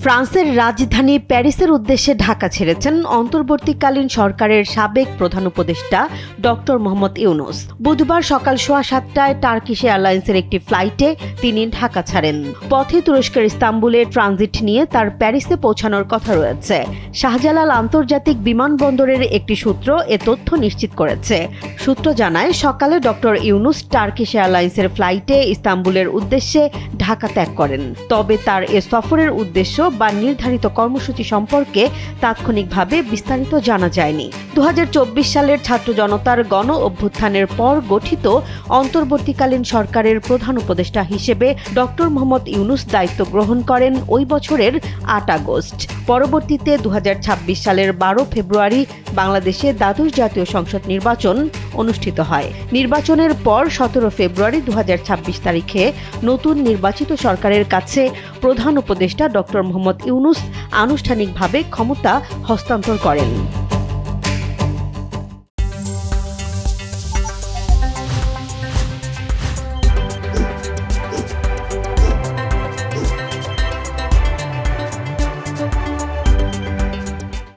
ফ্রান্সের রাজধানী প্যারিসের উদ্দেশ্যে ঢাকা ছেড়েছেন অন্তর্বর্তীকালীন সরকারের সাবেক প্রধান উপদেষ্টা ডক্টর মোহাম্মদ ইউনূস। বুধবার সকাল 7:15টায় টার্কিশ এয়ারলাইন্সের একটি ফ্লাইটে তিনি ঢাকা ছাড়েন। পথে তুরস্কের ইস্তাম্বুলে ট্রানজিট নিয়ে তার প্যারিসে পৌঁছানোর কথা রয়েছে। শাহজালাল আন্তর্জাতিক বিমানবন্দরের একটি সূত্র এ তথ্য নিশ্চিত করেছে। সূত্র জানায়, সকালে ডক্টর ইউনূস টার্কিশ এয়ারলাইন্সের ফ্লাইটে ইস্তাম্বুলের উদ্দেশ্যে ঢাকা ত্যাগ করেন। তবে তার এ সফরের উদ্দেশ্য বা নির্ধারিত কর্মসূচি সম্পর্কে তাৎক্ষণিকভাবে বিস্তারিত জানা যায়নি। 2024 সালের ছাত্র জনতার গণ অভ্যুত্থানের পর গঠিত অন্তর্বর্তীকালীন সরকারের প্রধান উপদেষ্টা হিসেবে ডক্টর মোহাম্মদ ইউনূস দায়িত্ব গ্রহণ করেন ওই বছরের 8 আগস্ট। পরবর্তীতে 2026 সালের 12 ফেব্রুয়ারি বাংলাদেশে দ্বাদশ জাতীয় সংসদ নির্বাচন অনুষ্ঠিত হয়। নির্বাচনের পর 17 ফেব্রুয়ারি 2026 তারিখে নতুন নির্বাচিত সরকারের কাছে প্রধান উপদেষ্টা ডক্টর মোহাম্মদ ইউনূস আনুষ্ঠানিকভাবে ক্ষমতা হস্তান্তর করেন।